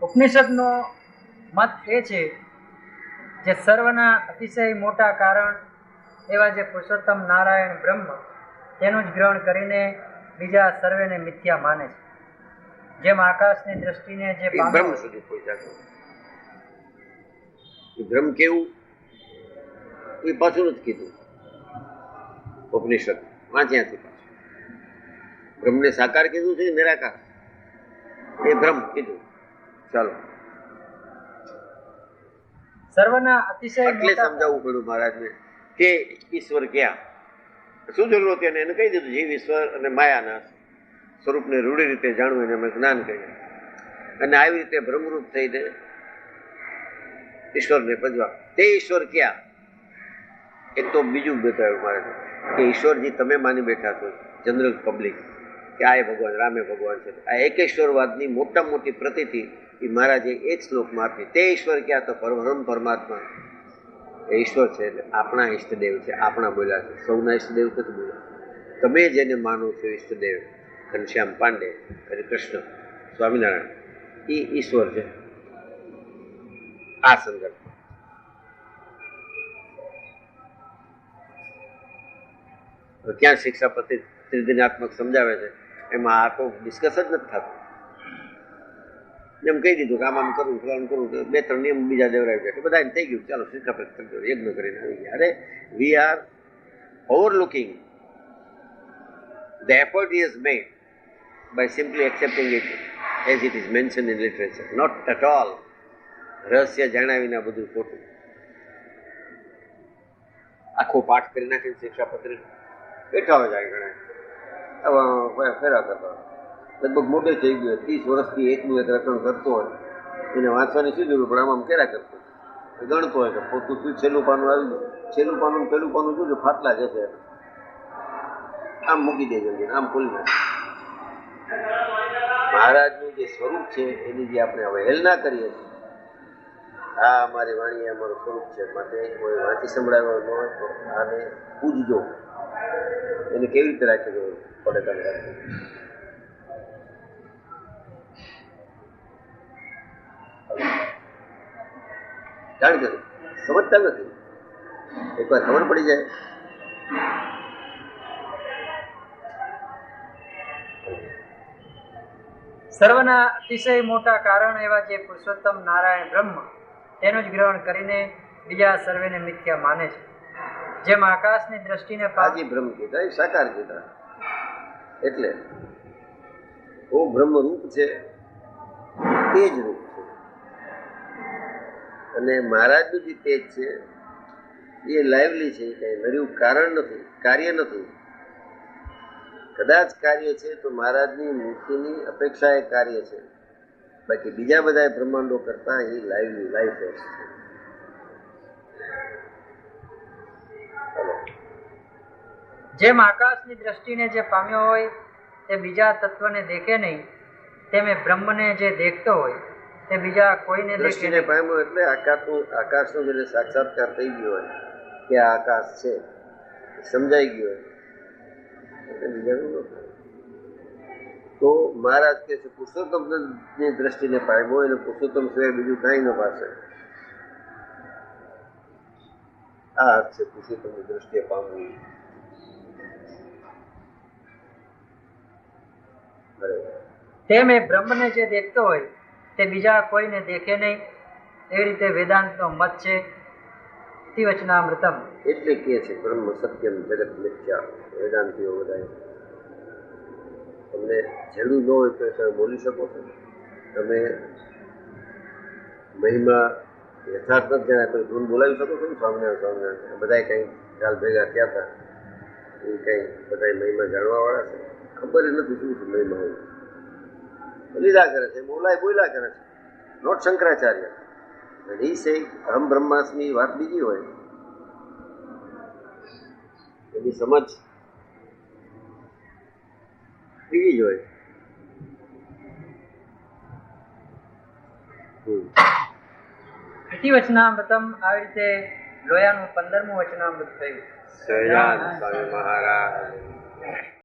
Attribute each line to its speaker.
Speaker 1: ઉપનિષદનો મત એ છે જે સર્વના અતિશય મોટા કારણ એવા જે પુરુષોત્તમ નારાયણ બ્રહ્મ તેનું જ ગ્રહણ કરીને બીજા સર્વેને મિથ્યા માને છે. જેમ આકાશની દ્રષ્ટિને જે
Speaker 2: બ્રહ્મ સુધી પહોંચ્યા બ્રહ્મ કેવું એ પાછું નથી કીધું ઉપનિષદ વાંચ્યાથી પાછું. બ્રહ્મને સાકાર કીધું છે નિરાકાર એ બ્રહ્મ કીધું. ચાલો
Speaker 1: સર્વના અતિશય
Speaker 2: એટલે સમજાવવું પડ્યું મહારાજને કે ઈશ્વર ક્યાં, શું જરૂર હતી? એને કહી દીધું જીવ ઈશ્વર અને માયાના સ્વરૂપને રૂઢી રીતે જાણવું એને અમે જ્ઞાન કહ્યું. અને આવી રીતે બ્રહ્મરૂપ થઈને ઈશ્વરને ભજવા. તે ઈશ્વર ક્યાં? એક તો બીજું બતાવ્યું મારે કે ઈશ્વરજી તમે માની બેઠા છો જનરલ પબ્લિક કે આ ભગવાન રામે ભગવાન છે. આ એકેશ્વરવાદની મોટામાં મોટી પ્રતીતિ એ મહારાજે એક શ્લોકમાં આપી. તે ઈશ્વર ક્યાં? તો પરમ પરમાત્મા એ ઈશ્વર છે એટલે આપણા ઈષ્ટદેવ છે. આપણા બોલ્યા છે, સૌના ઈષ્ટદેવ નથી બોલ્યા. તમે જેને માનો છો ઈષ્ટદેવ ઘનશ્યામ પાંડે, હરિકૃષ્ણ, સ્વામિનારાયણ એ ઈશ્વર છે. આ સંદર્ભ ક્યાં શિક્ષાપતિ ત્રિદિનાત્મક સમજાવે છે એમાં આ તો ડિસ્કસ જ નથી થતું. એમ કહી દીધું કે આમ કરું ફલાણ કરું તો બે ત્રણ નિયમ બીજા દેવરાવી જાય બધા થઈ ગયું. ચાલો શિક્ષાપતિ યજ્ઞ કરીને આવી ગયા. અરે we are overlooking the effort he has made by simply accepting it as it is mentioned in literature. Not at all. રહસ્ય જાણ્યા વિના બધું ખોટું. આખો પાઠ કરી નાખીને શિક્ષાપત્રી બેઠા હોય જાય ગણાય ફેરા કરતા લગભગ મોટે થઈ ગયો 30 વર્ષથી એકનું એક રટણ કરતો હોય એને વાંચવાની શું જરૂર? પણ આમ કેરા કરતો ગણતો હોય કે પોતું શું છેલ્લું પાનું આવી ગયું, છેલ્લું પાનું પેલું પાનું જોજો ફાટલા જશે, આમ મૂકી દે જલ્દી, આમ ખોલી નાખે. મહારાજનું જે સ્વરૂપ છે એની જે આપણે અવહેલના કરીએ છીએ, આ અમારી વાણી અમારું સ્વરૂપ છે માટે કોઈ વાંચી સંભળાવ્યો ન હોય તો આને પૂજજો. એને કેવી રીતે રાખી દો પડે તમે રાખી જાણી દો. સમજતા નથી, એકવાર ખબર પડી જાય.
Speaker 1: સર્વના અતિશય મોટા કારણ એવા જે પુરુષોત્તમ નારાયણ બ્રહ્મ તેનું જ ગ્રહણ કરીને બીજા સર્વેને મિથ્યા માને છે. જેમ આકાશની દ્રષ્ટિને
Speaker 2: પાજી બ્રહ્મ કીધા એ સાકાર કીધા. એટલે ઓ બ્રહ્મ રૂપ છે તે જ રૂપ છે. અને મહારાજનું જે તેજ છે એ લાઈવલી છે, કઈ નર્યું કારણ નથી, કાર્ય નથી. કદાચ કાર્ય છે તો મહારાજની મૂર્તિની અપેક્ષા એ કાર્ય છે. બાકી બીજા બધા બ્રહ્માંડો કરતા એ લાઈવલી લાઈફ છે.
Speaker 1: જેમ આકાશની દ્રષ્ટિને જે પામ્યો હોય તે બીજા તત્વને દેખે નહીં, તેમ બ્રહ્મને જે દેખતો હોય તે બીજા કોઈને
Speaker 2: દ્રષ્ટિને પામ્યો એટલે આકાશનો જેને સાક્ષાત્કાર થઈ ગયો હોય કે આ આકાશ છે સમજાઈ ગયો હોય તો મહારાજ કે છે પુરુષોત્તમની દ્રષ્ટિને પામ્યો એને પુરુષોત્તમ સિવાય બીજું કાંઈ ન પાસે. આ અર્થ છે પુરુષોત્તમની દ્રષ્ટિએ પામવું.
Speaker 1: તેમ એ બ્રહ્મને જે દેખતો હોય તે બીજા કોઈને દેખે નહીં, એવી રીતે વેદાંતનો મત છે. વચનામૃતમ
Speaker 2: એટલે કે છે બ્રહ્મ સત્યમ જગત મિથ્યા. વેદાંતિઓ બધા તમને જરૂર ન હોય તો તમે બોલી શકો છો. તમે મહિમા યથાર્થ જ જણાય તો ધૂન બોલાવી શકો છો ને. સ્વામિનારાયણ બધા કંઈ ચાલ ભેગા થયા હતા એ કંઈ બધા મહિમા જાણવાવાળા છે. ખબર નથી શું છે મહિમા હોય લીધા કરે છે, બોલા કરે છે. નોટ શંકરાચાર્ય એ છે અહમ બ્રહ્માસ્મી વાત બીજી હોય, એની સમજ બીજી જ હોય.
Speaker 1: વચનામૃતમ આવી રીતે લોયાનું 15મું વચનામૃત થયું.
Speaker 2: સહજાનંદ સ્વામી મહારાજ.